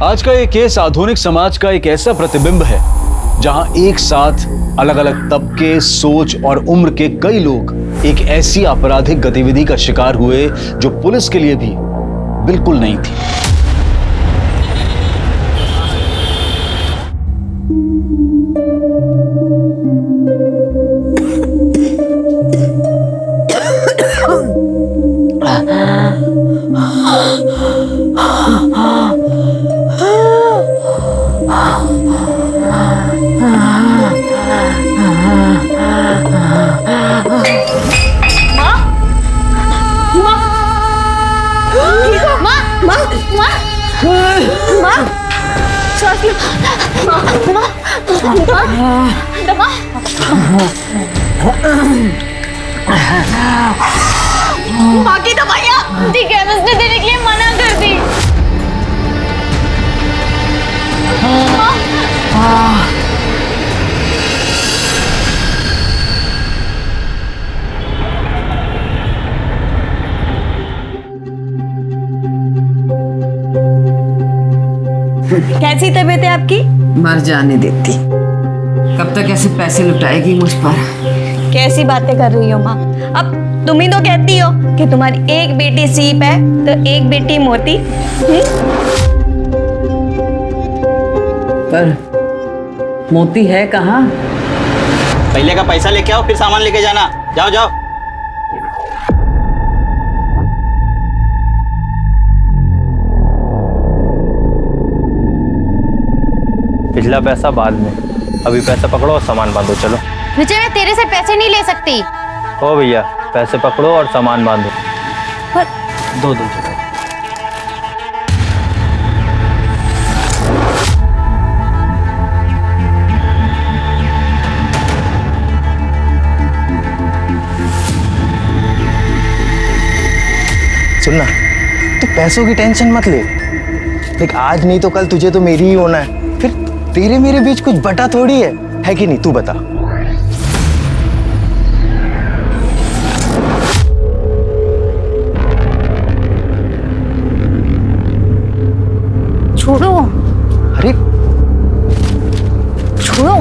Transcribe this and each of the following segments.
आज का ये केस आधुनिक समाज का एक ऐसा प्रतिबिंब है जहां एक साथ अलग अलग तबके, सोच और उम्र के कई लोग एक ऐसी आपराधिक गतिविधि का शिकार हुए जो पुलिस के लिए भी बिल्कुल नहीं थी। माँ की दवाइयाँ दी केमिस्ट ने देने के लिए मना कर दी। कैसी तबीयत है आपकी? मर जाने देती। कब तक ऐसे पैसे लुटाएगी मुझ पर? कैसी बातें कर रही हो माँ? अब तुम ही तो कहती हो कि तुम्हारी एक बेटी सीप है तो एक बेटी मोती। पर मोती है कहाँ? पहले का पैसा लेके आओ, फिर सामान लेके जाना। जाओ जाओ। पिछला पैसा बाद में, अभी पैसा पकड़ो और सामान बांधो। चलो विजय, मैं तेरे से पैसे नहीं ले सकती। ओ भैया, पैसे पकड़ो और सामान बांधो। पर दो दो चलो। सुनना, तू पैसों की टेंशन मत ले। देख, आज नहीं तो कल तुझे तो मेरी ही होना है। फिर तेरे मेरे बीच कुछ बटा थोड़ी है कि नहीं? तू बता। छोड़ो। अरे छोड़ो।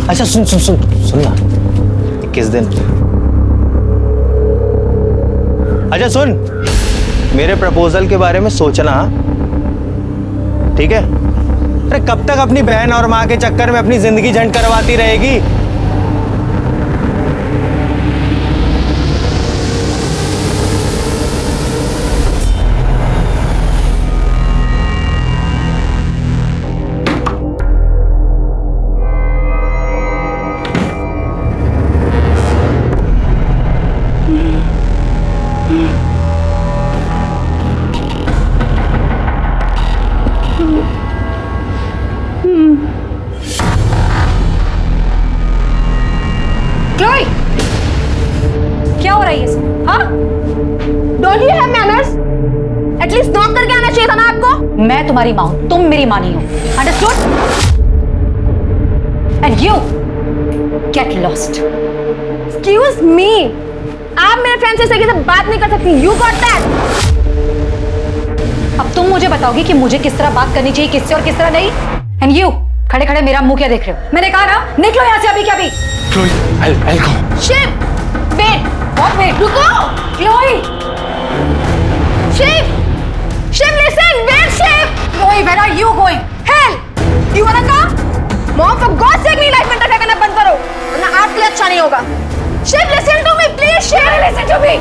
अच्छा सुन ना, 21 दिन। अच्छा सुन, मेरे प्रपोजल के बारे में सोचना, ठीक है? अरे कब तक अपनी बहन और माँ के चक्कर में अपनी जिंदगी झंड करवाती रहेगी? क्लोई, क्या हो रहा है ये सब? हाँ? Don't you have manners? At least knock करके आना चाहिए था ना आपको? मैं तुम्हारी माँ हूँ, तुम मेरी माँ नहीं हो। Understood? And you get lost. Excuse me. आप मेरे फ्रेंड से सही से बात नहीं कर सकती। You got that? अब तुम मुझे बताओगी कि मुझे किस तरह बात करनी चाहिए, किससे और किस तरह नहीं। And you खड़े खड़े मेरा मुंह क्या देख रहे हो? मैंने कहा ना, निकलो यहाँ से अभी क्या भी। Chloe, I'll go. Shiv, wait. What wait? रुको. Chloe! Shiv, listen. Wait, Shiv. Chloe, where are you going? Hell, you wanna come? Mom, for God's sake, मेरी लाइफ में इंटरफेयर करना बंद करो, वरना आपके लिए अच्छा नहीं होगा। Shiv, listen to me, please. Shiv, listen to me.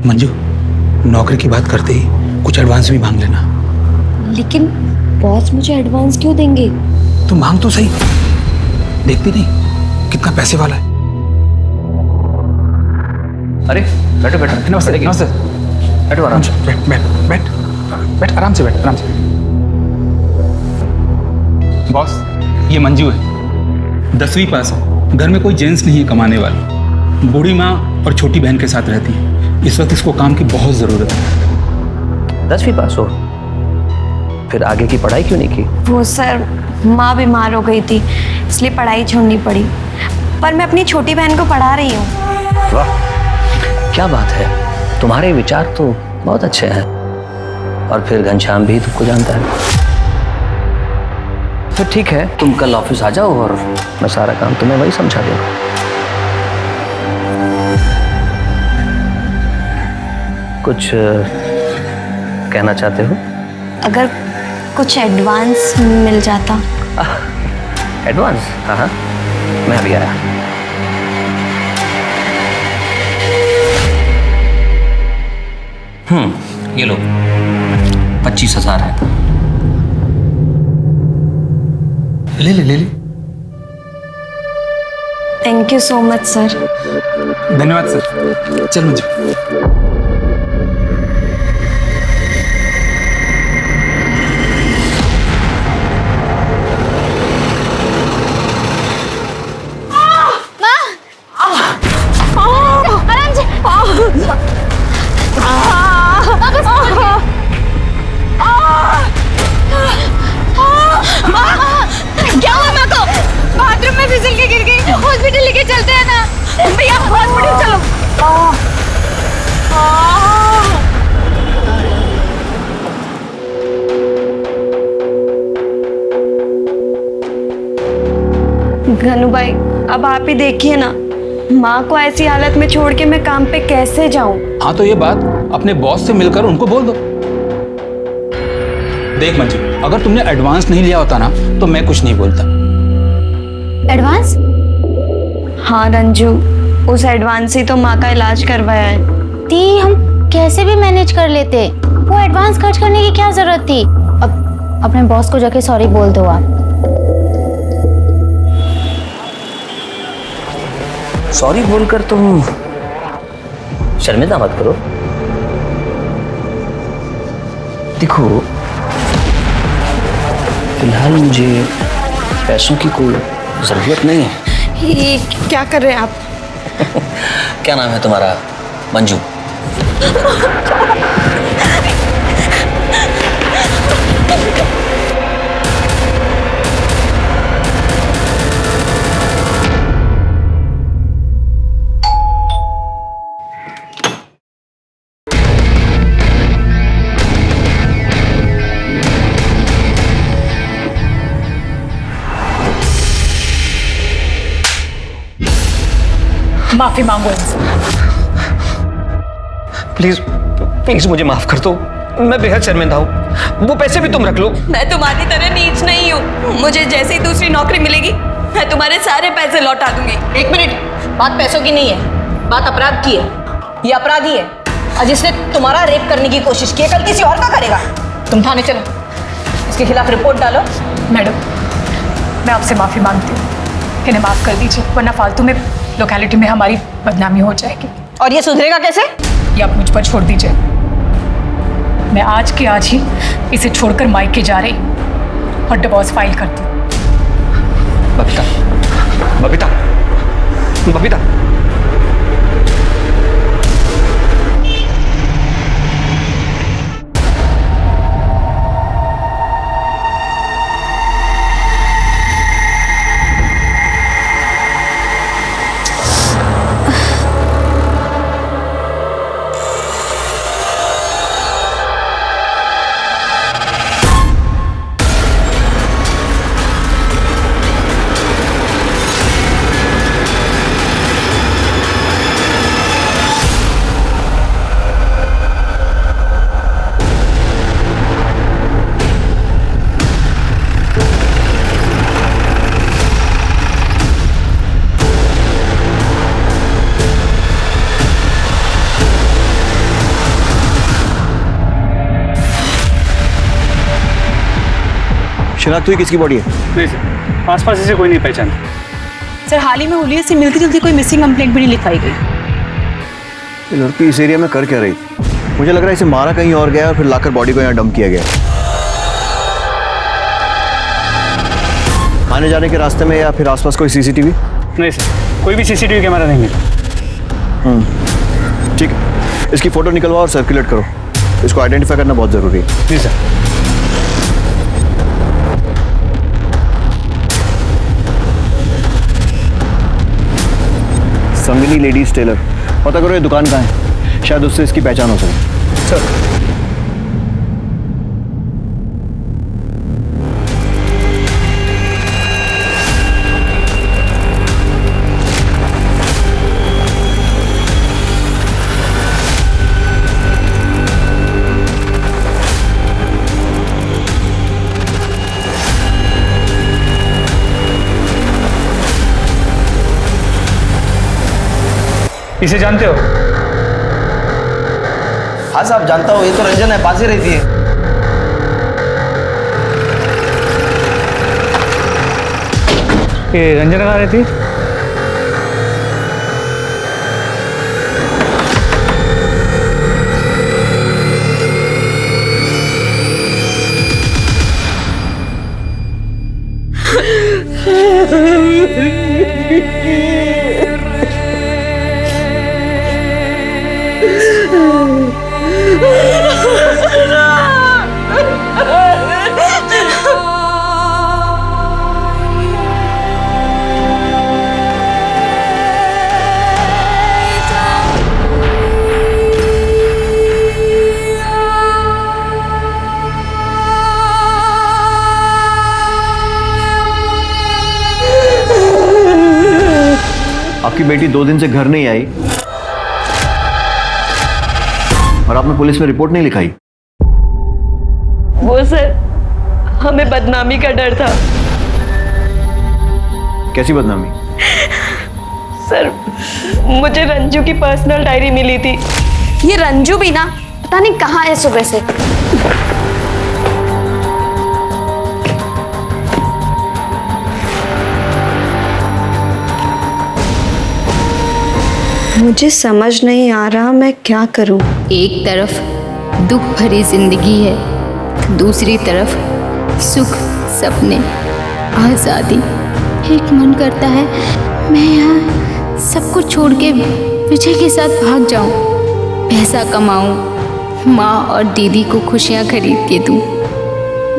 Manju, नौकरी की बात करते ही कुछ एडवांस भी मांग लेना। लेकिन बॉस मुझे एडवांस क्यों देंगे? तो मांग तो सही, देखती नहीं कितना पैसे वाला है। अरे बैठो बैठो। नमस्ते नमस्ते। बैठो आराम से। बैठ बैठ बैठ बैठ, आराम से बैठ, आराम से। बॉस, ये मंजू है, 10वीं पास है, घर में कोई जेंट्स नहीं है कमाने वाली, बूढ़ी माँ और छोटी बहन के साथ रहती है। इस वक्त इसको काम की बहुत ज़रूरत है। 10वीं पास हो, फिर आगे की पढ़ाई क्यों नहीं की? वो सर, माँ बीमार हो गई थी इसलिए पढ़ाई छोड़नी पड़ी। पर मैं अपनी छोटी बहन को पढ़ा रही हूँ। वाह, क्या बात है, तुम्हारे विचार तो बहुत अच्छे हैं। और फिर घनश्याम भी तुमको जानता है। तो ठीक है, तुम कल ऑफिस आ जाओ और मैं सारा काम तुम्हें वही समझा दूंगा। कुछ कहना चाहते हो? अगर कुछ एडवांस मिल जाता। एडवांस? हाँ हाँ, मैं अभी आया। ये लो, 25,000 है। ले ले ले ले। Thank you so much sir. धन्यवाद सर। चल मुझे। क्या हुआ माँ को? बाथरूम में फिसल के गिर गई। हॉस्पिटल लेके चलते हैं ना भैया, हॉस्पिटल चलो। घनु भाई, अब आप ही देखिए ना, माँ को ऐसी हालत में छोड़ के मैं काम पे कैसे जाऊं? हाँ तो ये बात अपने बॉस से मिलकर उनको बोल दो। देख मंजू, अगर तुमने एडवांस नहीं लिया होता ना तो मैं कुछ नहीं बोलता। एडवांस? हाँ रंजू, उस एडवांस से तो माँ का इलाज करवाया है। ती हम कैसे भी मैनेज कर लेते, वो एडवांस खर्च करने की क्या जरूरत थी? अब अपने बॉस को जाके सॉरी बोल दो आप। सॉरी बोलकर तुम शर्मिंदा मत करो। देखो, फिलहाल मुझे पैसों की कोई जरूरत नहीं है। ये क्या कर रहे हैं आप? क्या नाम है तुम्हारा? मंजू। माफी मांगो इनसे। प्लीज प्लीज मुझे माफ कर दो, मैं बेहद शर्मिंदा हूँ। वो पैसे भी तुम रख लो। मैं तुम्हारी तरह नीच नहीं हूँ। मुझे जैसे ही दूसरी नौकरी मिलेगी मैं तुम्हारे सारे पैसे लौटा दूंगी। एक मिनट, बात पैसों की नहीं है, बात अपराध की है। ये अपराधी है और जिसने तुम्हारा रेप करने की कोशिश की है, कल किसी और का करेगा। तुम थाने चलो, इसके खिलाफ रिपोर्ट डालो। मैडम, मैं आपसे माफी मांगती हूँ, इन्हें माफ कर दीजिए, वरना फालतू में लोकेलिटी में हमारी बदनामी हो जाएगी। और ये सुधरेगा कैसे? ये आप मुझ पर छोड़ दीजिए। मैं आज के आज ही इसे छोड़कर मायके जा रही और डिवोर्स फाइल करती हूँ। बबीता, बबीता, बबीता। शिनाख्त हुई किसकी बॉडी है? नहीं सर, आसपास इसे कोई नहीं पहचानता। सर, हाल ही में हुलिया से मिलती जुलती कोई मिसिंग कंप्लेंट भी नहीं लिखाई गई। ये लड़की इस एरिया में कर क्या रही? मुझे लग रहा है इसे मारा कहीं और गया और फिर लाकर बॉडी को यहाँ डंप किया गया। आने जाने के रास्ते में या फिर आसपास कोई सीसीटीवी? नहीं सर, कोई भी सीसीटीवी कैमरा नहीं मिला। ठीक है, इसकी फोटो निकलवाओ और सर्कुलेट करो। इसको आइडेंटिफाई करना बहुत जरूरी है। जी सर। संगिनी लेडीज टेलर, पता करो ये दुकान कहाँ है, शायद उससे इसकी पहचान हो सके। सर इसे जानते हो? हाँ साहब जानता हूँ, ये तो रंजन है, पास ही रहती है। ये रंजन कहाँ रहती? आपकी बेटी 2 दिन से घर नहीं आई और आपने पुलिस में रिपोर्ट नहीं लिखाई। वो सर, हमें बदनामी का डर था। कैसी बदनामी? सर, मुझे रंजू की पर्सनल डायरी मिली थी। ये रंजू भी ना पता नहीं कहाँ है सुबह से। मुझे समझ नहीं आ रहा मैं क्या करूं। एक तरफ दुख भरी जिंदगी है, दूसरी तरफ सुख, सपने, आज़ादी। एक मन करता है मैं यहाँ सब कुछ छोड़ के विजय के साथ भाग जाऊँ, पैसा कमाऊँ, माँ और दीदी को खुशियाँ खरीद के दूँ।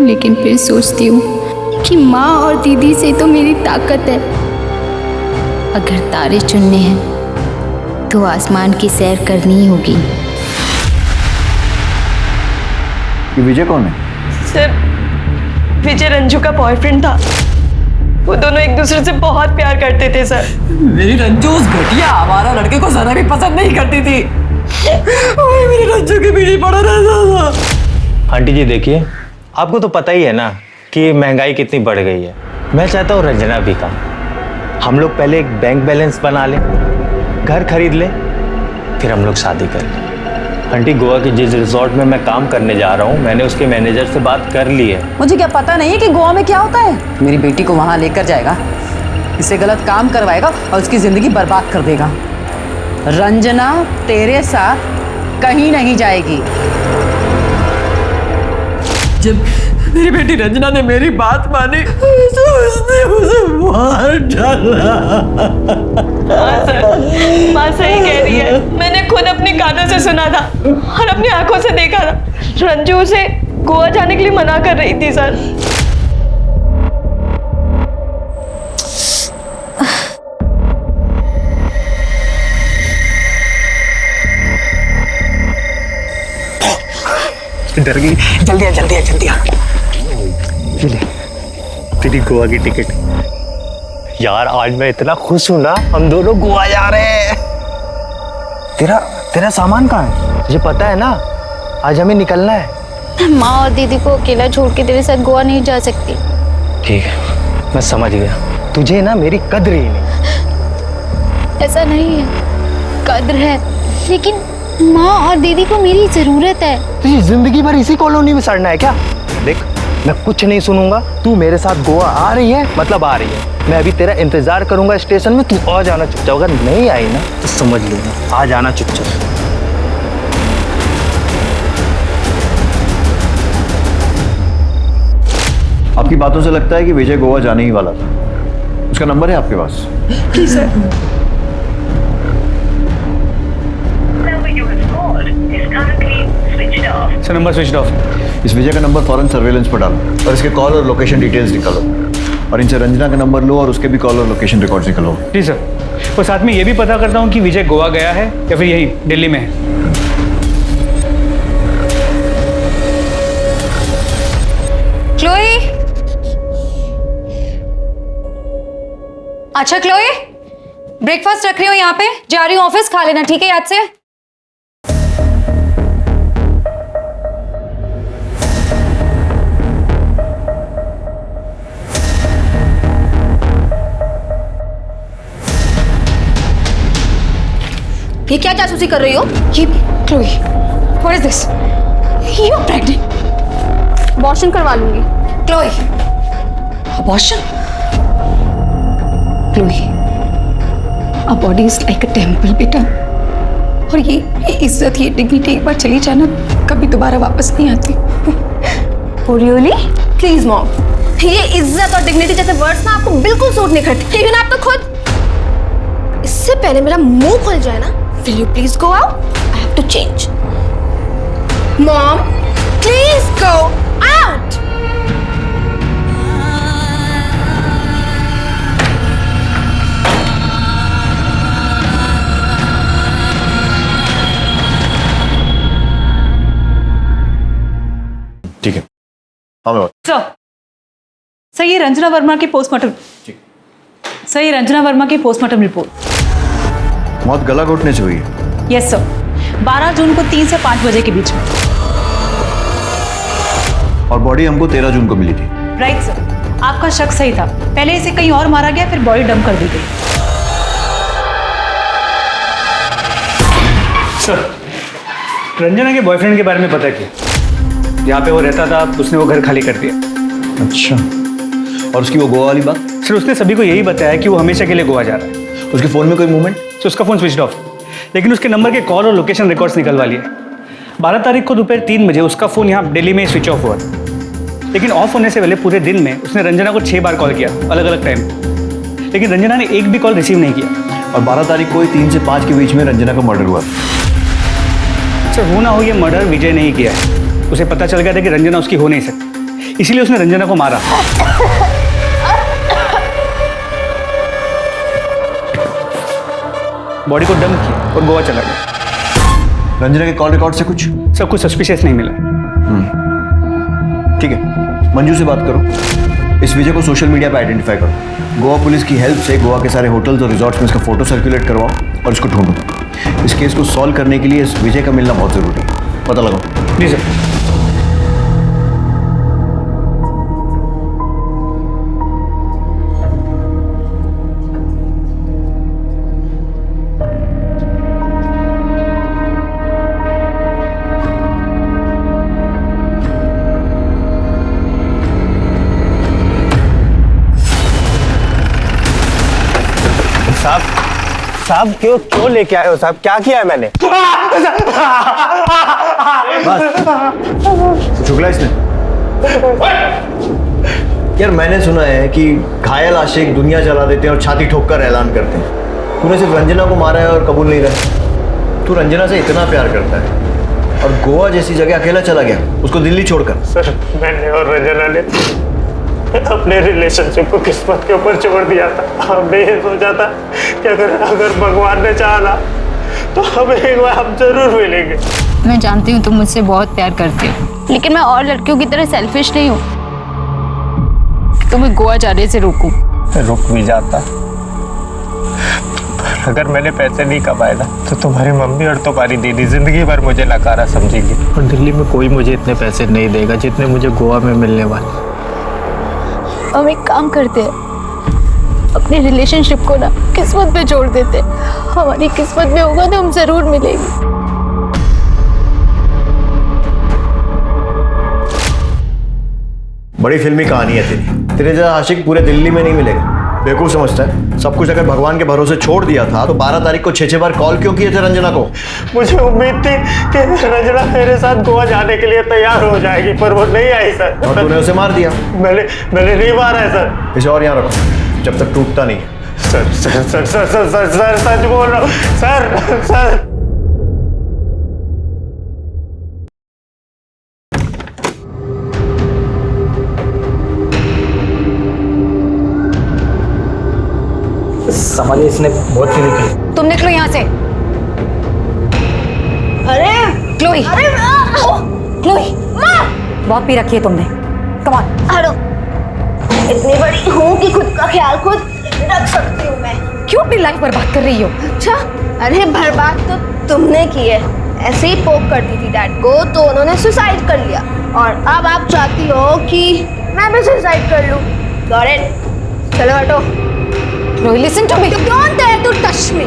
लेकिन फिर सोचती हूँ कि माँ और दीदी से तो मेरी ताकत है। अगर तारे चुनने हैं तो आसमान की सैर करनी ही होगी। ये विजय कौन है? सर, विजय रंजू का बॉयफ्रेंड था। वो दोनों एक दूसरे से बहुत प्यार करते थे सर। मेरी रंजू उस घटिया आवारा लड़के को जरा भी पसंद नहीं करती थी। और मेरे रंजू के पीछे पड़ा रहता था। आंटी जी देखिए, आपको तो पता ही है ना कि महंगाई कितनी बढ़ गई है। मैं चाहता हूँ रंजना भी का हम लोग पहले एक बैंक बैलेंस बना लें, घर खरीद ले, फिर हम लोग शादी कर लें। आंटी, गोवा के जिस रिजॉर्ट में मैं काम करने जा रहा हूँ, मैंने उसके मैनेजर से बात कर ली है। मुझे क्या पता नहीं है कि गोवा में क्या होता है। मेरी बेटी को वहां लेकर जाएगा, इसे गलत काम करवाएगा और उसकी जिंदगी बर्बाद कर देगा। रंजना तेरे साथ कहीं नहीं जाएगी। जब मेरी बेटी रंजना ने मेरी बात मानी तो उसने मुझे मार डाला। माँ सही कह रही है। मैंने खुद अपने कानों से सुना था और अपनी आंखों से देखा था। रंजू उसे गोवा जाने के लिए मना कर रही थी सर। डर गई। जल्दी आ, जल्दी आ, जल्दी आ। ये ले तेरी गोवा की टिकट। यार आज मैं इतना खुश हूं ना, हम दोनों गोवा जा रहे हैं। तेरा सामान कहाँ है? तुझे पता है ना आज हमें निकलना है। माँ और दीदी को अकेला छोड़ के तेरे साथ गोवा नहीं जा सकती। ठीक है, मैं समझ गया। तुझे ना मेरी कद्र ही नहीं। ऐसा नहीं है, कद्र है, लेकिन माँ और दीदी को मेरी जरूरत है। तुझे जिंदगी भर इसी कॉलोनी में सड़ना है क्या? देख, मैं कुछ नहीं सुनूंगा। तू मेरे साथ गोवा आ रही है मतलब आ रही है। मैं अभी तेरा इंतजार करूंगा स्टेशन में। तू आ जाना चुपचाप। अगर नहीं आई ना तो समझ लूंगा। आ जाना चुपचाप। आपकी बातों से लगता है कि विजय गोवा जाने ही वाला था। उसका नंबर है आपके पास? जी sir. Sir number switch off. इस विजय का नंबर फौरन सर्वेलेंस पर डालो और इसके कॉल और लोकेशन डिटेल्स निकालो और इनसे रंजना का नंबर लो और उसके भी कॉल और लोकेशन रिकॉर्ड्स निकालो। जी सर। और साथ में ये भी पता करता हूँ कि विजय गोवा गया है या फिर यहीं दिल्ली में है। क्लोई। अच्छा क्लोई, ब्रेकफास्ट रख रही हूँ यहाँ पे, जा रही हूँ ऑफिस, खा लेना ठीक है याद से। ये क्या जासूसी कर रही हो? ये Chloe, what is this? You are pregnant. Abortion करवा लूंगी। Chloe, abortion? Chloe, a body is like a temple बेटा, और ये इज्जत, ये डिग्निटी एक बार चली जाना कभी दोबारा वापस नहीं आती। रियली? प्लीज मॉम, ये इज्जत और डिग्निटी जैसे वर्ड्स ना आपको बिल्कुल सूट नहीं करते। इवन आप तो खुद। इससे पहले मेरा मुंह खुल जाए ना, will you please go out? I have to change. Mom, please go out. ठीक है, हाँ मैं सर ये रंजना वर्मा की पोस्टमार्टम। सर ये रंजना वर्मा की पोस्टमार्टम रिपोर्ट। मौत गला घोटने से हुई है। यस सर, 12 जून को 3 से 5 बजे के बीच में। और बॉडी हमको 13 जून को मिली थी। राइट सर, आपका शक सही था। पहले इसे कहीं और मारा गया, फिर बॉडी डंप कर दी गई। सर, रंजना के बॉयफ्रेंड के बारे में पता किया। जहाँ पे वो रहता था उसने वो घर खाली कर दिया। अच्छा, और उसकी वो गोवा वाली बात? सर उसने सभी को यही बताया कि वो हमेशा के लिए गोवा जा रहा है। उसके फोन में कोई मूवमेंट? तो उसका फोन स्विच ऑफ, लेकिन उसके नंबर के कॉल और लोकेशन रिकॉर्ड्स निकलवा लिए। 12 तारीख को दोपहर 3 बजे उसका फोन यहाँ दिल्ली में स्विच ऑफ हुआ, लेकिन ऑफ होने से पहले पूरे दिन में उसने रंजना को 6 बार कॉल किया, अलग अलग टाइम, लेकिन रंजना ने एक भी कॉल रिसीव नहीं किया। और 12 तारीख को 3 से 5 के बीच में रंजना का मर्डर हुआ। सर हो ना हो ये मर्डर विजय ने ही किया है। उसे पता चल गया था कि रंजना उसकी हो नहीं सकती, इसीलिए उसने रंजना को मारा। बॉडी को डंप किया और गोवा चला गया। रंजना के कॉल रिकॉर्ड से कुछ? सब कुछ सस्पिशियस नहीं मिला। ठीक है, मंजू से बात करो, इस विजय को सोशल मीडिया पे आइडेंटिफाई करो। गोवा पुलिस की हेल्प से गोवा के सारे होटल्स और रिजॉर्ट्स में इसका फोटो सर्कुलेट करवाओ और इसको ढूंढो। इस केस को सॉल्व करने के लिए इस विजय का मिलना बहुत जरूरी है, पता लगाओ। जी सर। साहब क्यों लेके आए हो साहब? क्या किया है मैंने? बस चुगला इसने। यार मैंने सुना है कि घायल आशिक दुनिया जला देते हैं और छाती ठोककर ऐलान करते हैं। तूने सिर्फ रंजना को मारा है और कबूल नहीं रहा। तू रंजना से इतना प्यार करता है और गोवा जैसी जगह अकेला चला गया, उसको दिल्ली छोड़कर। सर मैंने और रंजना ने अपने रिलेशनशिप को किस्मत के ऊपर छोड़ दिया था। हमने ये सोचा था कि अगर भगवान ने चाहा तो हमें एक बार हम जरूर मिलेंगे। मैं जानती हूँ तुम मुझसे बहुत प्यार करते हो, लेकिन मैं और लड़कियों की तरह सेल्फिश नहीं हूँ कि तुम्हें गोवा जाने से रोकूं। रुक भी जाता, पर अगर मैंने पैसे नहीं कमाए ना तो तुम्हारी मम्मी और तुम्हारी दीदी जिंदगी भर मुझे नकारा समझेगी। और दिल्ली में कोई मुझे इतने पैसे नहीं देगा जितने मुझे गोवा में मिलने वाले। हम एक काम करते हैं, अपने रिलेशनशिप को ना किस्मत पे छोड़ देते हैं। हमारी किस्मत में होगा तो हम जरूर मिलेंगे। बड़ी फिल्मी कहानी है तेरे जैसा आशिक पूरे दिल्ली में नहीं मिलेगा। बेवकूफ समझता है सब कुछ। अगर भगवान के भरोसे छोड़ दिया था तो 12 तारीख को 6 बार कॉल क्यों किए थे रंजना को? मुझे उम्मीद थी कि रंजना मेरे साथ गोवा जाने के लिए तैयार हो जाएगी, पर वो नहीं आई सर। और तूने उसे मार दिया? मैंने नहीं मारा है सर। इसे और यहाँ रखो जब तक टूटता नहीं है। सर सच बोल रहा हूँ सर। हमारी इसने बहुत पीने की। तुम निकलो यहाँ से। अरे क्लोई, अरे क्लोई, बहुत पी रखी है तुमने। Come on. हटो। इतनी बड़ी हूँ कि खुद का ख्याल खुद रख सकती हूँ मैं। क्यों अपनी लाइफ बर्बाद कर रही हो? अच्छा, अरे बर्बाद तो तुमने की है। ऐसे ही पोक करती थी डैड को तो उन्होंने सुसाइड कर लिया, और अब आप चाहती हो कि मैं भी सुसाइड कर लूं। Got it. चलो हटो। Chloe, listen to me. Don't dare to touch me.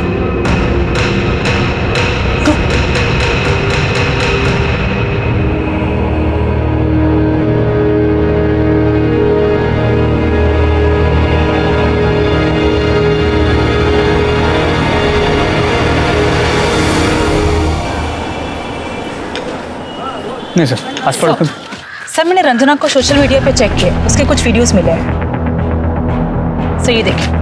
नहीं सर, आज पढ़ो। सर मैंने रंजना को सोशल मीडिया पे चेक किया, उसके कुछ वीडियोस मिले हैं। सर ये देखिए।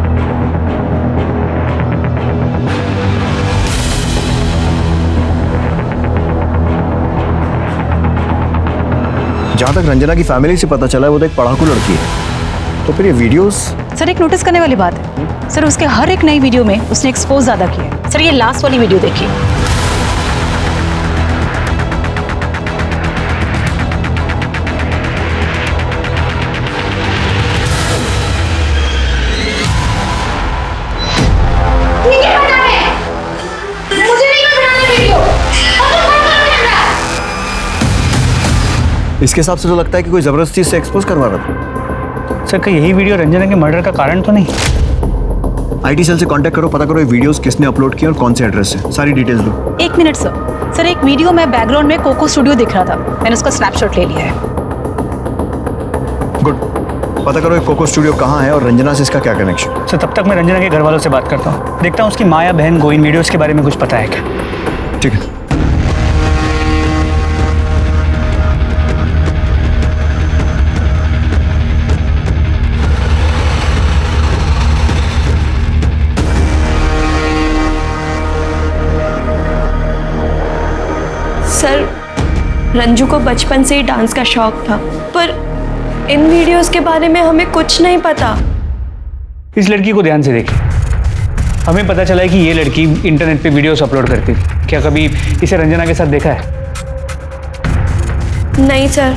जहाँ तक रंजना की फैमिली से पता चला है वो तो एक पढ़ाकू लड़की है, तो फिर ये वीडियोस। सर एक नोटिस करने वाली बात है, सर उसके हर एक नई वीडियो में उसने एक्सपोज ज्यादा किया है। सर ये लास्ट वाली वीडियो देखिए। इसके हिसाब से तो लगता है कि कोई जबरदस्ती से एक्सपोज करवा रहा था। सर कहीं यही वीडियो रंजना के मर्डर का कारण तो नहीं? आईटी सेल से कांटेक्ट करो, पता करो ये वीडियोस किसने अपलोड किए और कौन से एड्रेस से। सारी डिटेल्स दो। 1 मिनट सर। सर एक वीडियो में बैकग्राउंड में कोको स्टूडियो दिख रहा था, मैंने उसका स्नैपशॉट ले लिया है। गुड। पता करो ये कोको स्टूडियो कहाँ है और रंजना से इसका क्या कनेक्शन। सर तब तक मैं रंजना के घर वालों से बात करता हूँ, देखता हूँ उसकी माँ या बहन को इन वीडियोस के बारे में कुछ पता है क्या। ठीक है। सर रंजू को बचपन से ही डांस का शौक था, पर इन वीडियोस के बारे में हमें कुछ नहीं पता। इस लड़की को ध्यान से देखिए। हमें पता चला है कि ये लड़की इंटरनेट पे वीडियोस अपलोड करती थी। क्या कभी इसे रंजना के साथ देखा है? नहीं सर।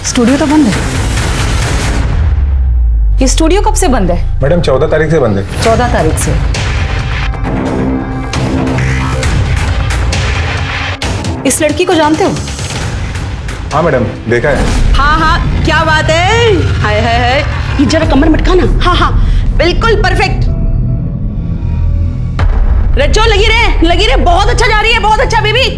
स्टूडियो तो बंद है। ये स्टूडियो कब से बंद है? मैडम 14 तारीख से बंद है। 14 तारीख से। इस लड़की को जानते हो? हाँ मैडम, देखा है। हाँ हाँ, क्या बात है। हाय हाय हाय, ये जरा कमर मटका ना। हाँ हाँ, बिल्कुल परफेक्ट। रज्जो लगी रहे, बहुत अच्छा जा रही है, बहुत अच्छा बेबी।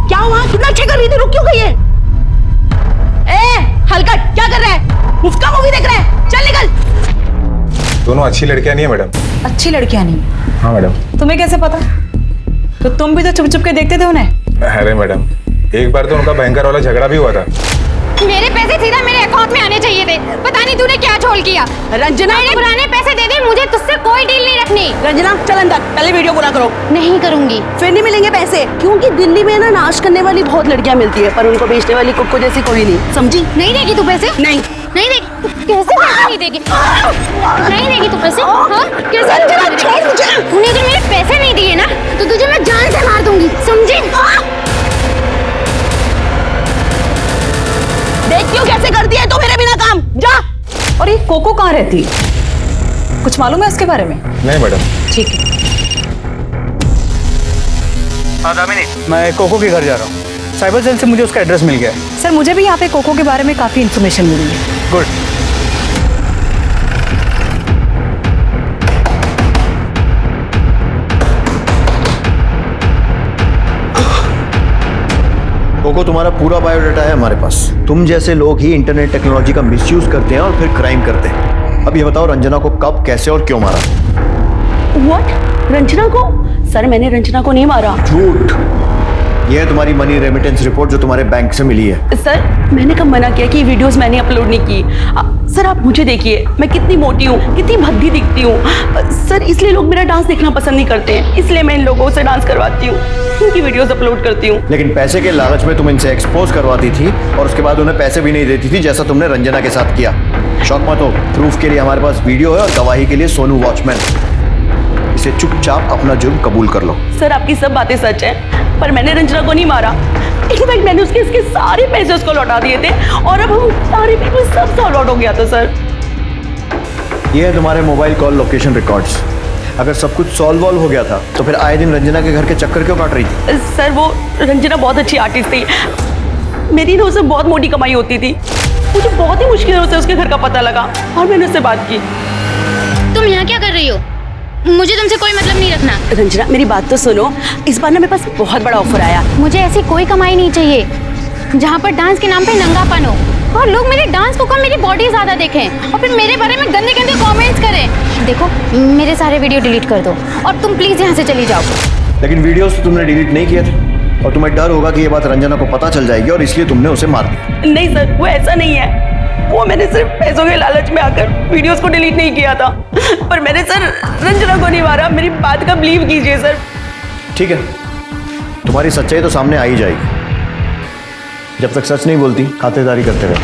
क्या हुआ? कितना अच्छा कर रही थी, रुक क्यों गई है? ए हलकट, क्या कर रहा है? मुफ्त मूवी देख रहा है? चल निकल। दोनों अच्छी लड़कियां नहीं है मैडम। अच्छी लड़कियां नहीं? हाँ मैडम। तुम्हें कैसे पता? तो तुम भी तो चुप चुप के देखते थे उन्हें। अरे मैडम, एक बार तो उनका भयंकर वाला झगड़ा भी हुआ था। मेरे पैसे सीधा मेरे अकाउंट में आने चाहिए थे। पता नहीं तूने क्या झोल किया। रंजना, मेरे पुराने पैसे दे दे, मुझे तुझसे कोई डील नहीं रखनी। रंजना चल अंदर, पहले वीडियो पूरा करो। नहीं करूंगी। फिर नहीं मिलेंगे पैसे, क्योंकि दिल्ली में ना नाश करने वाली बहुत लड़कियां मिलती है, पर उनको बेचने वाली कुक्को जैसी कोई नहीं, समझी? नहीं देगी तू पैसे? नहीं नहीं देगी। कैसे पैसे नहीं देगी? नहीं देगी तू पैसे? हाँ कैसे? तूने अगर मेरे पैसे नहीं दिए ना तो तुझे मैं जान से मार दूंगी, समझी? देख क्यों कैसे करती है तू मेरे बिना काम, जा। और ये कोको कहाँ रहती है? कुछ मालूम है उसके बारे में? नहीं मैडम। ठीक है। हाँ दामिनी, मैं कोको के घर जा रहा हूँ। साइबर सेल से मुझे उसका एड्रेस मिल गया है। सर मुझे भी यहाँ पे कोको के बारे में काफी इन्फॉर्मेशन मिली है। गुड। कोको, तुम्हारा पूरा बायोडाटा है हमारे पास। तुम जैसे लोग ही इंटरनेट टेक्नोलॉजी का मिसयूज करते हैं और फिर क्राइम करते हैं। अब ये बताओ, रंजना को कब, कैसे और क्यों मारा? What? रंजना को? सर मैंने रंजना को नहीं मारा। झूठ। यह है तुम्हारी मनी रेमिटेंस रिपोर्ट जो तुम्हारे बैंक से मिली है। सर मैंने कब मना किया कि ये वीडियोस मैंने अपलोड नहीं की। सर आप मुझे देखिए, मैं कितनी मोटी हूँ, कितनी भद्दी दिखती हूँ। सर इसलिए लोग मेरा डांस देखना पसंद नहीं करते हैं, इसलिए मैं इन लोगों से डांस करवाती हूँ, इनकी वीडियोस अपलोड करती हूँ। लेकिन पैसे के लालच में तुम इनसे एक्सपोज करवाती थी और उसके बाद उन्हें पैसे भी नहीं देती थी, जैसा तुमने रंजना के साथ किया। शौक मत हो, प्रूफ के लिए हमारे पास वीडियो है और गवाही के लिए सोनू वॉचमैन। इसे चुपचाप अपना जुर्म कबूल कर लो। सर आपकी सब बातें सच है, पर मैंने रंजना को नहीं मारा। इनफैक्ट मैंने उसके सारे पैसे उसको लौटा दिए थे और अब हम सारे पैसे सब सॉल्व आउट हो गया था। सर ये है तुम्हारे मोबाइल कॉल लोकेशन रिकॉर्ड्स। अगर सब कुछ सॉल्व हो गया था तो फिर आए दिन रंजना के घर के चक्कर क्यों काट रही थी? सर वो रंजना बहुत अच्छी आर्टिस्ट थी, मेरी ना उससे बहुत मोटी कमाई होती थी। मुझे बहुत ही मुश्किलों से उसके घर का पता लगा और मैंने उससे बात की। तुम यहाँ क्या कर रही हो? मुझे तुमसे कोई मतलब नहीं रखना। रंजना मेरी बात तो सुनो, इस बार ना मेरे पास बहुत बड़ा ऑफर आया। मुझे ऐसी कोई कमाई नहीं चाहिए जहाँ पर डांस के नाम पे नंगापन हो और लोग मेरे डांस को कम मेरी बॉडी ज्यादा देखें और फिर मेरे बारे में गंदे गंदे कमेंट्स करें। देखो मेरे सारे वीडियो डिलीट कर दो और तुम प्लीज यहाँ से चली जाओ। लेकिन वीडियोस तुमने डिलीट नहीं किए थे और तुम्हें डर होगा कि ये बात रंजना को पता चल जाएगी और इसलिए तुमने उसे मार दिया। नहीं सर वो ऐसा नहीं है, वो मैंने सिर्फ पैसों के लालच में आकर वीडियोस को डिलीट नहीं किया था, पर मैंने सर रंजना को नहीं मारा। मेरी बात का बिलीव कीजिए सर। ठीक है, तुम्हारी सच्चाई तो सामने आ ही जाएगी। जब तक सच नहीं बोलती खातेदारी करते रहे।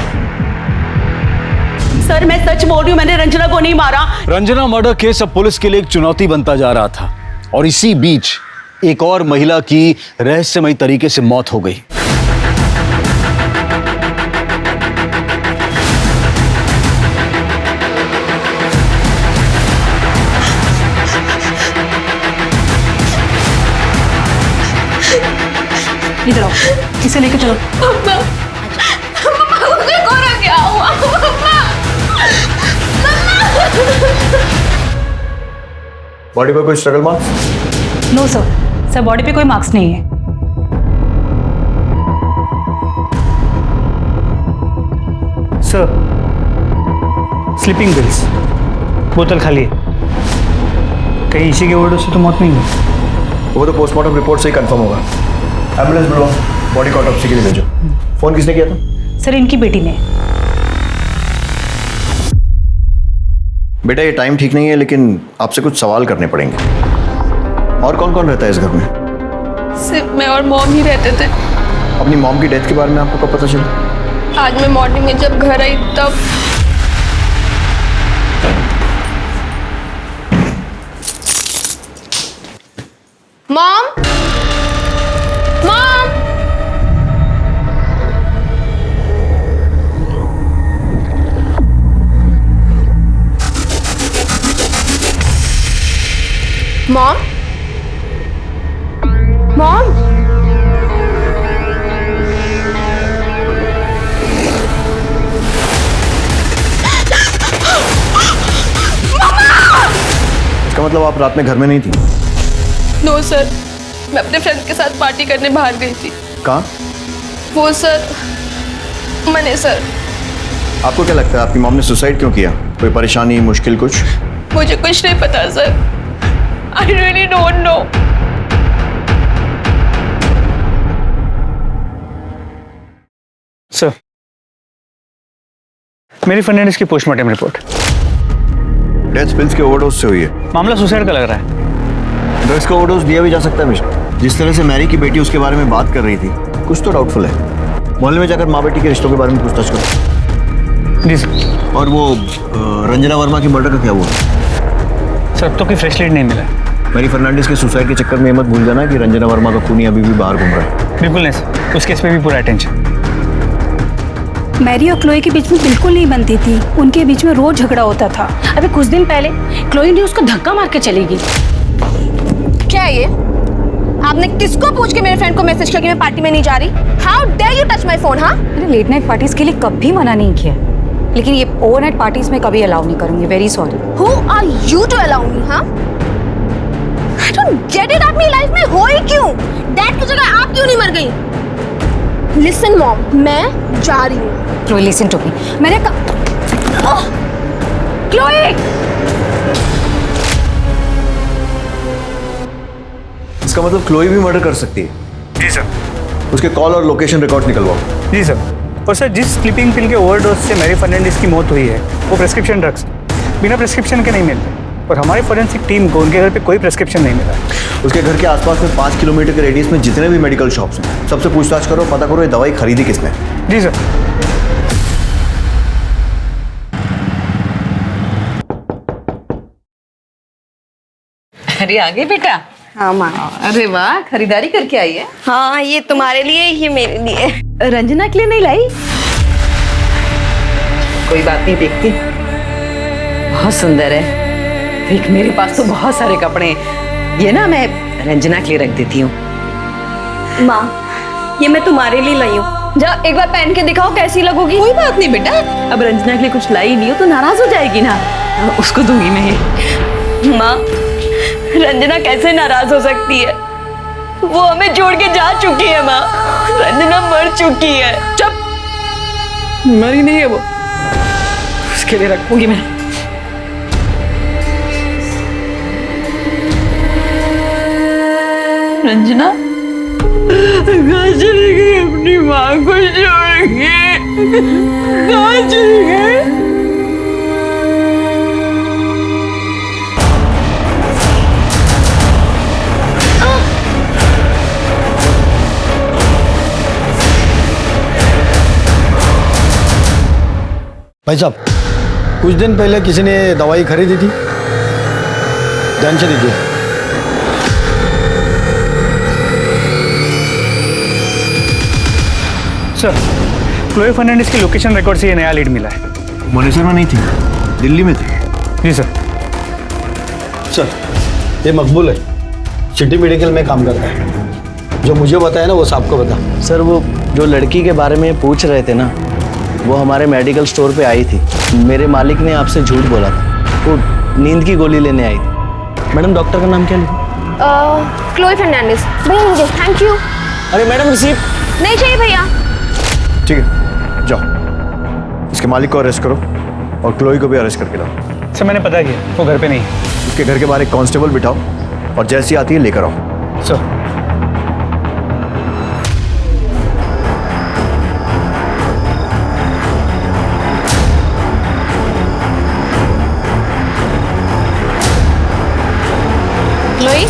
सर मैं सच बोल रही हूँ, मैंने रंजना को नहीं मारा। रंजना मर्डर केस अब पुलिस के लिए एक चुनौती बनता जा रहा था और इसी बीच एक और महिला की रहस्यमयी तरीके से मौत हो गई। इधर आओ, इसे लेके चलो। क्या हुआ? बॉडी पर कोई struggle marks? No sir, sir body पे कोई मार्क्स नहीं है। सर स्लीपिंग पिल्स, बोतल खाली है। कहीं इसी के ओवरडोज से तो मौत नहीं हुई? वो तो पोस्टमार्टम रिपोर्ट से ही कंफर्म होगा। एम्बुलेंस बुलाओ, बॉडी को ऑटोप्सी के लिए भेजो। फोन किसने किया था? सर इनकी बेटी ने। बेटा ये टाइम ठीक नहीं है, लेकिन आपसे कुछ सवाल करने पड़ेंगे। और कौन कौन रहता है इस घर में? सिर्फ मैं और मॉम ही रहते थे। अपनी मॉम की डेथ के बारे में आपको कब पता चला? आज मैं मॉर्निंग में जब घर आई तब। मॉम, मॉम, मॉम, मॉम, इसका मतलब आप रात में घर में नहीं थी? नो सर, मैं अपने फ्रेंड्स के साथ पार्टी करने बाहर गई थी। कहाँ? वो सर, मैंने सर। आपको क्या लगता है आपकी मॉम ने सुसाइड क्यों किया? कोई परेशानी, मुश्किल कुछ? मुझे कुछ नहीं पता sir, I really don't know. Sir मेरी फर्नांडिस की पोस्टमार्टम रिपोर्ट। डेथ पिल्स के ओवरडोज से हुई है। मामला सुसाइड का लग रहा है। ड्रग्स का ओवरडोज दिया भी जा सकता है मिस्टर। जिस तरह से मैरी की बेटी उसके बारे में बात कर रही थी, कुछ तो डाउटफुल है। मोहल्ले में जाकर माँ बेटी के रिश्तों के बारे में पूछताछ करो। जी सर। और वो रंजना वर्मा की मर्डर का क्या हुआ? सर अब तो कोई फ्रेश लीड नहीं मिला। मैरी फर्नांडिस के सुसाइड के चक्कर में मत भूल जाना कि रंजना वर्मा का खूनी अभी भी बाहर घूम रहा है। बिल्कुल नहीं सर, उस केस पे भी पूरा अटेंशन। मैरी और क्लोई के बीच में बिल्कुल नहीं बनती थी, उनके बीच में रोज झगड़ा होता था। अभी कुछ दिन पहले क्लोई ने उसको धक्का मार के चली गई। क्या है ये? आपने किसको पूछ के मेरे फ्रेंड को मैसेज किया कि मैं पार्टी में नहीं जा रही? How dare you touch my phone? हाँ, मैंने लेट नाइट पार्टीज के लिए कभी मना नहीं किया, लेकिन ये ओवरनाइट पार्टीज में कभी अलाउ नहीं करूंगी। Very sorry. Who are you to allow me? हाँ, आई डोंट गेट इट। आप मेरी लाइफ में हो ही क्यों? डैड की जगह आप क्यों नहीं मर गई? लिसन मॉम, मैं जा रही हूँ। Chloe listen to me. मैंने क्लोई, इसका मतलब क्लोई भी मर्डर कर सकती है। जी सर। उसके कॉल और लोकेशन रिकॉर्ड निकलवाओ। जी सर। और सर, जिस स्लीपिंग पिल के ओवरडोज से मैरी फर्नांडिस की मौत हुई है वो प्रेस्क्रिप्शन ड्रग्स बिना प्रेस्क्रिप्शन के नहीं मिलते, और हमारी फॉरेंसिक टीम को उनके घर पे कोई प्रेस्क्रिप्शन नहीं मिला। उसके घर के आसपास में 5 किलोमीटर के रेडियस में जितने भी मेडिकल शॉप्स हैं सबसे पूछताछ करो, पता करो ये दवाई खरीदी किसने। जी सर। अरे आगे बेटा। हाँ माँ। अरे वाह, खरीदारी करके आई है। हाँ, ये तुम्हारे लिए, ये मेरे लिए। रंजना के लिए नहीं लाई? कोई बात नहीं, देखती। बहुत सुंदर है। देख, मेरे पास तो बहुत सारे कपड़े हैं। ये ना मैं रंजना के लिए रख देती हूँ। माँ, ये मैं तुम्हारे लिए लाई हूँ। जा एक बार पहन के दिखाओ कैसी लगोगी। कोई बात नहीं बेटा, अब रंजना के लिए कुछ लाई नहीं हो तो नाराज हो जाएगी ना, उसको दूंगी मैं ये। माँ, रंजना कैसे नाराज हो सकती है? वो हमें छोड़ के जा चुकी है माँ। रंजना मर चुकी है। चुप, मरी नहीं है वो, उसके लिए रखूंगी मैं। रंजना कहाँ चली गई? अपनी माँ को छोड़ के कहाँ चली गई? भाई साहब, कुछ दिन पहले किसी ने दवाई खरीदी थी, ध्यान से दीजिए। सर, क्लोई फर्नांडिस की लोकेशन रिकॉर्ड से ये नया लीड मिला है। मनेसर में नहीं थी, दिल्ली में थी। जी सर। सर, ये मकबूल है, सिटी मेडिकल में काम करता है। जो मुझे बताया ना वो साहब को बता। सर, वो जो लड़की के बारे में पूछ रहे थे ना, वो हमारे मेडिकल स्टोर पे आई थी। मेरे मालिक ने आपसे झूठ बोला था, वो नींद की गोली लेने आई थी। मैडम, डॉक्टर का नाम क्या लिखा? क्लोई फर्नांडिस। भैया मुझे थैंक यू। अरे मैडम, रिसीप्ट नहीं चाहिए भैया। ठीक है, जाओ इसके मालिक को अरेस्ट करो और क्लोई को भी अरेस्ट करके लाओ। सर, मैंने पता किया, वो घर पे नहीं है। उसके घर के बाहर एक कांस्टेबल बिठाओ और जैसी आती है लेकर आओ। Sir. Chloe,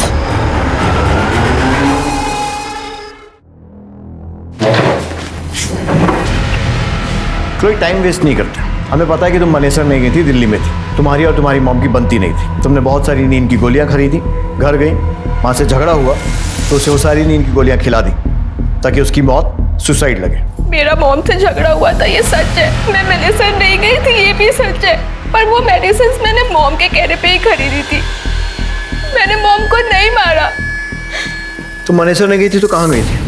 Chloe, time waste नहीं करते। हमें पता है कि तुम मनेसर नहीं गई थी, दिल्ली में थी। तुम्हारी और तुम्हारी मॉम की बनती नहीं थी। तुमने बहुत सारी नींद की गोलियां खरीदी, घर गई, वहां से झगड़ा हुआ तो उसे वो सारी नींद की गोलियां खिला दी ताकि उसकी मौत सुसाइड लगे। मेरा मॉम से झगड़ा हुआ था, ये सच है। मैं मेडिसिन नहीं गई थी, ये भी सच है। पर वो मेडिसिन मैंने मॉम के कहने पे ही खरीदी थी। मैंने मॉम को नहीं मारा। तुम मनेसर नहीं गई थी तो कहाँ गई थी?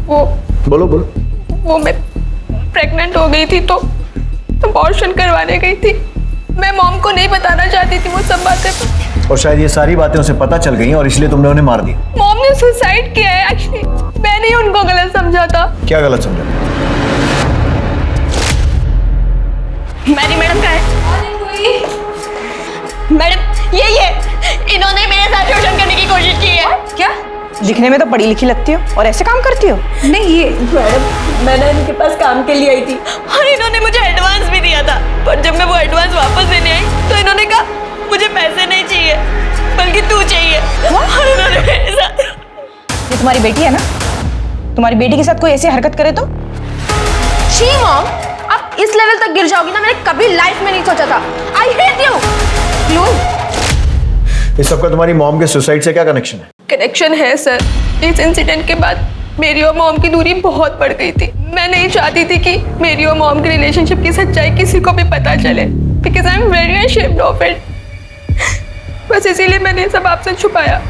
वो बोलो बोलो। वो मैं प्रेग्नेंट हो गई थी तो अबॉर्शन करवाने गई थी। मैं मॉम को नहीं बताना चाहती थी वो सब बातें, और शायद ये सारी बातें उसे पता चल गई और इसलिए तुमने उन्हें मार दिया। मॉम ने सुसाइड किया है एक्चुअली। मैंने ही उनको गलत समझा था। क्या गलत समझा? मैरी मैडम का है। मैडम ये इन्होंने मेरे साथ शोषण करने की कोशिश की है। क्या? दिखने में तो पढ़ी लिखी लगती हो और ऐसे काम करती हो। नहीं, ये मैडम, मैंने इनके पास काम के लिए आई थी और इन्होंने मुझे एडवांस भी दिया था। पर जब मैं वो एडवांस वापस देने आई तो इन्होंने कहा मुझे पैसे नहीं चाहिए बल्कि तू चाहिए। और इन्होंने मेरे साथ। ये तुम्हारी बेटी है ना? तुम्हारी बेटी के साथ कोई ऐसी हरकत करे तो? शी मॉम, आप इस लेवल तक गिर जाओगी ना, मैंने कभी लाइफ में नहीं सोचा था। I hate you. क्लोई, इस सबका तुम्हारी मॉम के सुसाइड से क्या कनेक्शन है? कनेक्शन है सर। इस इंसिडेंट के बाद मेरी और मॉम की दूरी बहुत बढ़ गई थी। मैं नहीं चाहती थी कि मेरी और मॉम के रिलेशनशिप की सच्चाई किसी को भी पता चले, because I am very ashamed of it. बस इसीलिए मैंने ये सब आपसे छुपाया।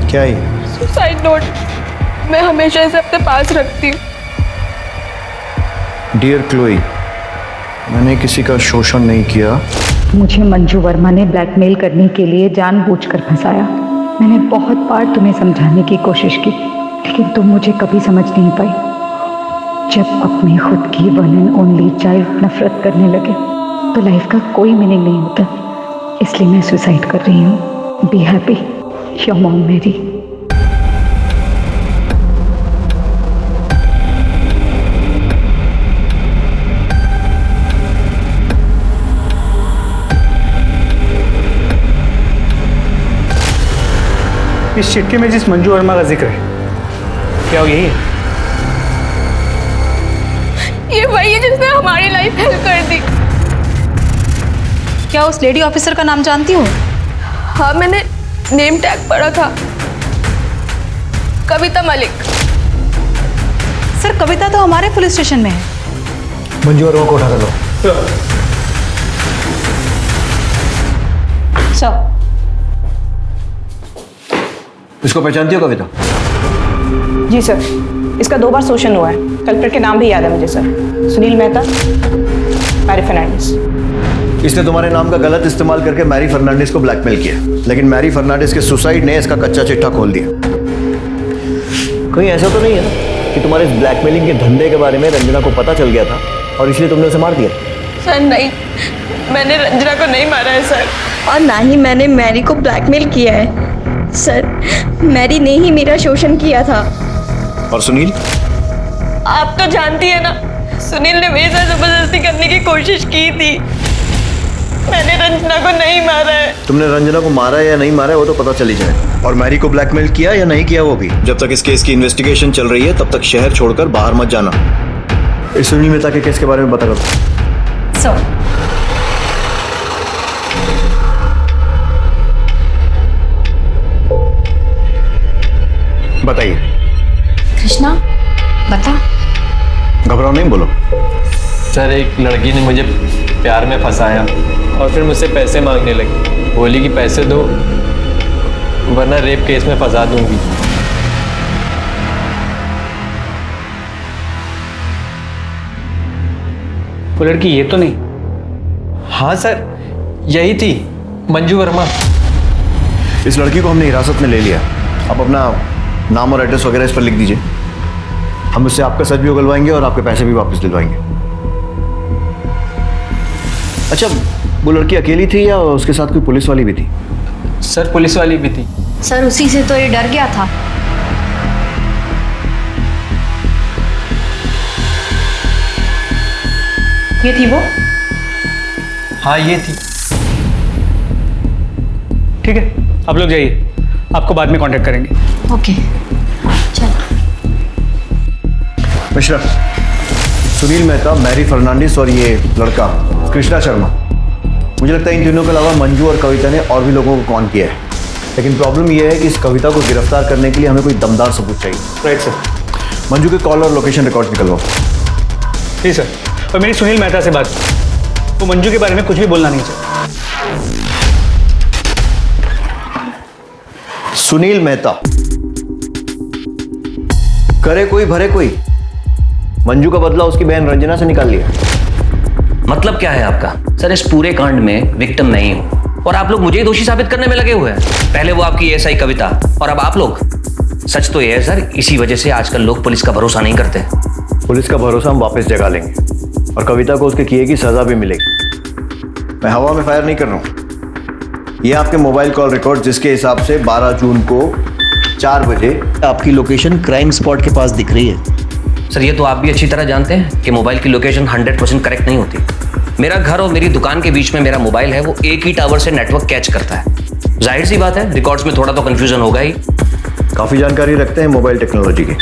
क्या है? Suicide note. मैं हमेशा इसे अपने पास रखती हूँ। डियर क्लोई, मैंने किसी का शोषण नहीं किया। मुझे मंजू वर्मा ने ब्लैकमेल करने के लिए जानबूझकर फंसाया। मैंने बहुत बार तुम्हें समझाने की कोशिश की, लेकिन तुम मुझे कभी समझ नहीं पाई। जब अपनी खुद की वन एंड ओनली चाइल्ड नफरत करने लगे तो लाइफ का कोई मीनिंग नहीं होता। इसलिए मैं सुसाइड कर रही हूँ। Be happy. योर मॉम मेरी। इस चिट्ठी में जिस मंजू वर्मा का जिक्र है, क्या वो यही है? ये वही है जिसने हमारी लाइफ हेल्प कर दी। क्या उस लेडी ऑफिसर का नाम जानती हो? हाँ, मैंने नेम टैग पढ़ा था, कविता मलिक। सर, कविता तो हमारे पुलिस स्टेशन में है। मंजू वर्मा को उठा कर लो। सर, इसको पहचानती हो कविता? जी सर, इसका 2 बार शोषण हुआ है। कल्प्रिट के नाम भी याद है मुझे सर, सुनील मेहता, मैरी फर्नांडिस। इसने तुम्हारे नाम का गलत इस्तेमाल करके मैरी फर्नांडिस को ब्लैकमेल किया, लेकिन मैरी फर्नांडिस के सुसाइड ने इसका कच्चा चिट्ठा खोल दिया। कहीं ऐसा तो नहीं है ना कि तुम्हारे इस ब्लैकमेलिंग के धंधे के बारे में रंजना को पता चल गया था और इसलिए तुमने उसे मार दिया? सर नहीं, मैंने रंजना को नहीं मारा है सर। और ना ही मैंने मैरी को ब्लैकमेल किया है सर, मैरी ने ही मेरा शोषण किया था। और सुनील? आप तो जानती है ना, सुनील ने मेरे साथ जबरदस्ती करने की कोशिश की थी। मैंने रंजना को नहीं मारा है। तुमने रंजना को मारा या नहीं मारा है वो तो पता चल ही जाए। और मैरी को ब्लैकमेल किया या नहीं किया वो भी। जब तक इस केस की इन्वेस्टिगेशन चल रही है तब तक शहर छोड़कर बाहर मत जाना। इस सुनील मेहता के केस के बारे में बता दो। सर, बताइए। कृष्णा, बता। घबराओ नहीं, बोलो। सर, एक लड़की ने मुझे प्यार में फंसाया और फिर मुझसे पैसे मांगने लगी। बोली कि पैसे दो वरना रेप केस में फंसा दूंगी। वो लड़की ये तो नहीं? हाँ सर, यही थी, मंजू वर्मा। इस लड़की को हमने हिरासत में ले लिया। अब अपना नाम और एड्रेस वगैरह इस पर लिख दीजिए। हम उससे आपका सच भी उगलवाएंगे और आपके पैसे भी वापस दिलवाएंगे। अच्छा, वो लड़की अकेली थी या उसके साथ कोई पुलिस वाली भी थी? सर, पुलिस वाली भी थी। सर, उसी से तो ये डर गया था। ये थी वो? हाँ, ये थी। ठीक है, आप लोग जाइए, आपको बाद में कांटेक्ट करेंगे। ओके, चल। मिश्रा, सुनील मेहता, मैरी फर्नांडिस और ये लड़का कृष्णा शर्मा, मुझे लगता है इन तीनों के अलावा मंजू और कविता ने और भी लोगों को कॉन किया है। लेकिन प्रॉब्लम यह है कि इस कविता को गिरफ्तार करने के लिए हमें कोई दमदार सबूत चाहिए। Right sir. मंजू के कॉल और लोकेशन रिकॉर्ड निकलवाओ। जी सर। और मेरी सुनील मेहता से बात, वो मंजू के बारे में कुछ भी बोलना नहीं चाहिए। सुनील मेहता, करे कोई भरे कोई। मंजू का बदला उसकी बहन रंजना से निकाल लिया। मतलब क्या है आपका? सर, इस पूरे कांड में विक्टिम नहीं हूं और आप लोग मुझे ही दोषी साबित करने में लगे हुए हैं। पहले वो आपकी एएसआई कविता और अब आप लोग। सच तो यह है सर, इसी वजह से आजकल लोग पुलिस का भरोसा नहीं करते। पुलिस का भरोसा हम वापस जगा लेंगे और कविता को उसके किए की सजा भी मिलेगी। मैं हवा में फायर नहीं कर रहा हूं। ये आपके मोबाइल कॉल रिकॉर्ड, जिसके हिसाब से 12 जून को 4 बजे आपकी लोकेशन क्राइम स्पॉट के पास दिख रही है। सर, ये तो आप भी अच्छी तरह जानते हैं कि मोबाइल की लोकेशन 100% करेक्ट नहीं होती। मेरा घर और मेरी दुकान के बीच में मेरा मोबाइल है, वो एक ही टावर से नेटवर्क कैच करता है। जाहिर सी बात है, रिकॉर्ड्स में थोड़ा तो कंफ्यूजन होगा ही। काफी जानकारी रखते हैं मोबाइल टेक्नोलॉजी की।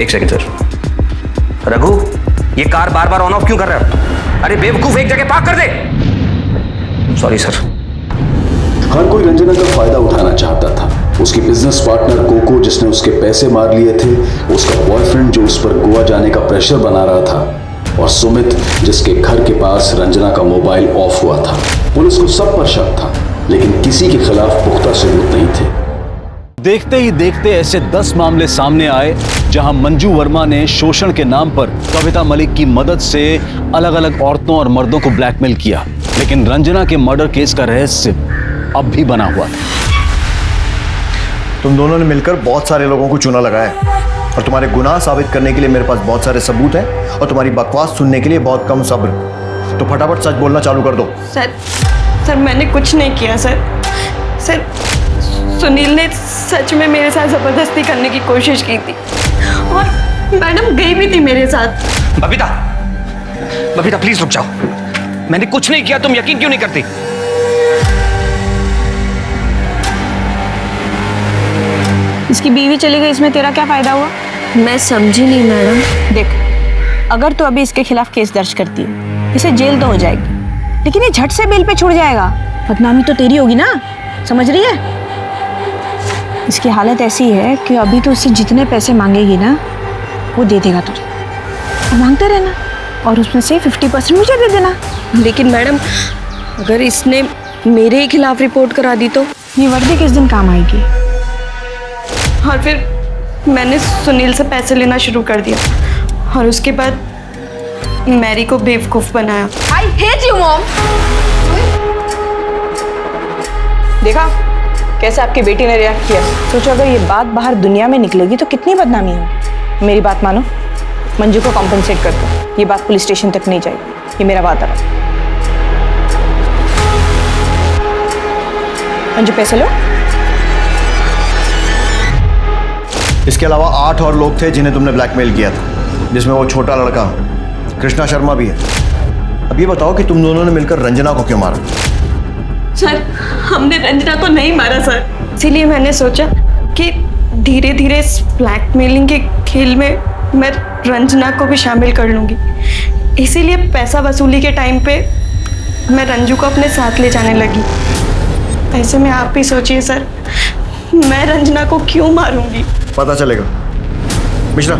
एक सेकंड सर। रघु, ये कार बार बार ऑन ऑफ क्यों कर रहा है? अरे बेवकूफ, एक जगह पार्क कर दे। Sorry sir. हर कोई रंजना का फायदा उठाना चाहता था। उसकी बिजनेस पार्टनर कोको, जिसने उसके पैसे मार लिए थे, उसका बॉयफ्रेंड जो उस पर गोवा जाने का प्रेशर बना रहा था, और सुमित, जिसके घर के पास रंजना का मोबाइल ऑफ हुआ था। पुलिस को सब पर शक था, लेकिन किसी के खिलाफ पुख्ता सबूत नहीं थे। देखते ही देखते ऐसे 10 मामले सामने आए जहां मंजू वर्मा ने शोषण के नाम पर कविता मलिक की मदद से अलग अलग औरतों और मर्दों को ब्लैकमेल किया। लेकिन रंजना के मर्डर केस का रहस्य अब भी बना हुआ था। तुम दोनों ने मिलकर बहुत सारे लोगों को चूना लगाया और तुम्हारे गुनाह साबित करने के लिए मेरे पास बहुत सारे सबूत हैं और तुम्हारी बकवास सुनने के लिए बहुत कम सब्र। तो फटाफट सच बोलना चालू कर दो। सर, मैंने कुछ नहीं किया सर। सुनील ने सच में मेरे साथ जबरदस्ती करने की कोशिश की थी और मैडम गई भी थी मेरे साथ। बबीता, बबीता प्लीज रुक जाओ। मैंने कुछ नहीं किया, तुम यकीन क्यों नहीं करती? इसकी बीवी चली गई, इसमें तेरा क्या फायदा हुआ? मैं समझी नहीं मैडम। देख, अगर तू अभी इसके खिलाफ केस दर्ज करती है, इसे जेल तो हो जाएगी, लेकिन ये झट से बेल पे छूट जाएगा। बदनामी तो तेरी होगी ना, समझ रही है? इसकी हालत ऐसी है कि अभी तो उससे जितने पैसे मांगेगी ना, वो दे देगा तुझे। और मांगते रहना, और उसमें से 50% मुझे दे देना। लेकिन मैडम, अगर इसने मेरे ही खिलाफ रिपोर्ट करा दी तो? ये वर्दी किस दिन काम आएगी? और फिर मैंने सुनील से पैसे लेना शुरू कर दिया और उसके बाद मैरी को बेवकूफ बनाया। I hate you, mom. देखा कैसे आपकी बेटी ने रिएक्ट किया? सोचो अगर ये बात बाहर दुनिया में निकलेगी तो कितनी बदनामी होगी। मेरी बात मानो, मंजू को कॉम्पेंसेट कर दो। ये बात पुलिस स्टेशन तक नहीं जाएगी, ये मेरा वादा है। मंजू पैसे लो। इसके अलावा 8 और लोग थे जिन्हें तुमने ब्लैकमेल किया था, जिसमें वो छोटा लड़का कृष्णा शर्मा भी है। अब ये बताओ कि तुम दोनों ने मिलकर रंजना को क्यों मारा? सर, हमने रंजना को नहीं मारा सर। इसीलिए मैंने सोचा कि धीरे धीरे इस ब्लैकमेलिंग के खेल में मैं रंजना को भी शामिल कर लूँगी। इसीलिए पैसा वसूली के टाइम पे मैं रंजू को अपने साथ ले जाने लगी। ऐसे में आप ही सोचिए सर, मैं रंजना को क्यों मारूंगी? पता चलेगा। मिश्रा,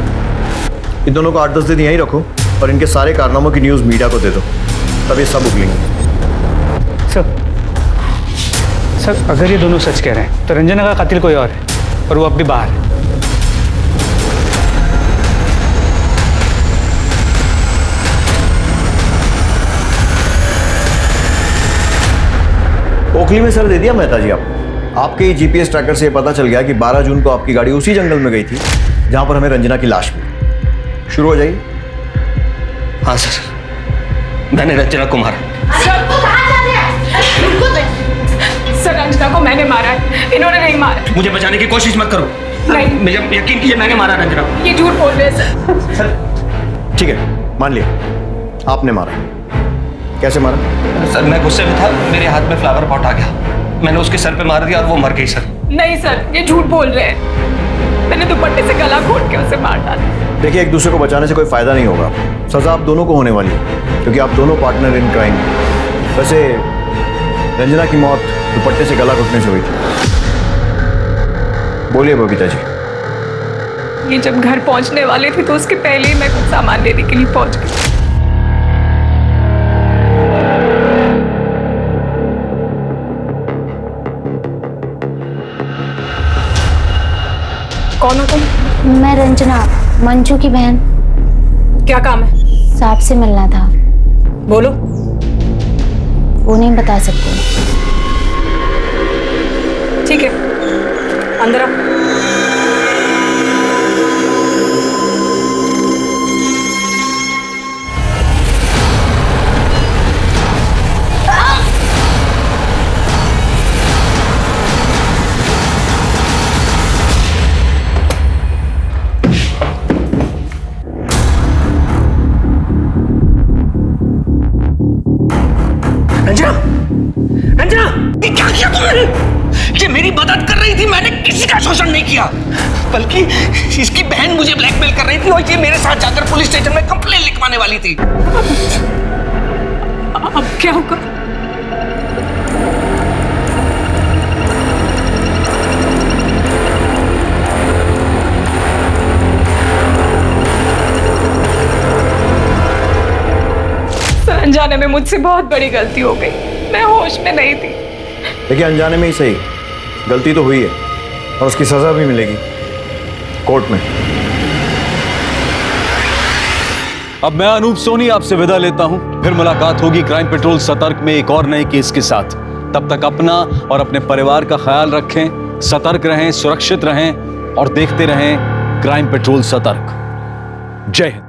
इन दोनों को 8-10 दिन यहीं रखो और इनके सारे कारनामों की न्यूज़ मीडिया को दे दो, तब ये सब उगलेंगे। सर, अगर ये दोनों सच कह रहे हैं तो रंजना का कातिल कोई और है और वो अब भी बाहर है। ओखली में सर दे दिया मेहता जी आपके ही जीपीएस ट्रैकर से पता चल गया कि 12 जून को आपकी गाड़ी उसी जंगल में गई थी जहां पर हमें रंजना की लाश मिली। शुरू हो जाइए। हाँ सर, मैंने रंजना को मारा। सर, रंजना को मैंने मारा है, इन्होंने नहीं मारा। मुझे बचाने की कोशिश मत करो। नहीं, मुझे यकीन कीजिए, मैंने मारा रंजना को। ये झूठ बोल रहे हैं सर। ठीक है, मान लिया आपने मारा। कैसे मारा? सर, मैं गुस्से में था, मेरे हाथ में फ्लावर पॉट आ गया, मैंने उसके सर पे मार दिया और वो मर गई सर। नहीं सर, ये झूठ बोल रहे हैं। मैंने दुपट्टे से गला घोट के उसे मार डाला। देखिए, एक दूसरे को बचाने से कोई फायदा नहीं होगा। सजा आप दोनों को होने वाली है क्योंकि आप दोनों पार्टनर इन क्राइम। वैसे रंजना की मौत दुपट्टे से गला घुटने से हुई थी। बोलिए बबीता जी। ये जब घर पहुंचने वाले थे तो उसके पहले ही मैं कुछ सामान लेने के लिए पहुंच गई। कौन हो तुम? मैं रंजना, मंजू की बहन। क्या काम है? साहब से मिलना था। बोलो। वो नहीं बता सकते। ठीक है, अंदर आओ। रंजना, रंजना, ये क्या किया तुमने? ये मेरी मदद कर रही थी, मैंने किसी का शोषण नहीं किया, बल्कि इसकी बहन मुझे ब्लैकमेल कर रही थी और ये मेरे साथ जाकर पुलिस स्टेशन में कंप्लेंट लिखवाने वाली थी। अब क्या होगा? अनजाने में मुझसे बहुत बड़ी गलती हो गई, मैं होश में नहीं थी। देखिए, अनजाने में ही सही, गलती तो हुई है और उसकी सजा भी मिलेगी कोर्ट में। अब मैं अनूप सोनी आपसे विदा लेता हूं। फिर मुलाकात होगी क्राइम पेट्रोल सतर्क में एक और नए केस के साथ। तब तक अपना और अपने परिवार का ख्याल रखें, सतर्क रहें, सुरक्षित रहें और देखते रहें क्राइम पेट्रोल सतर्क। जय हिंद।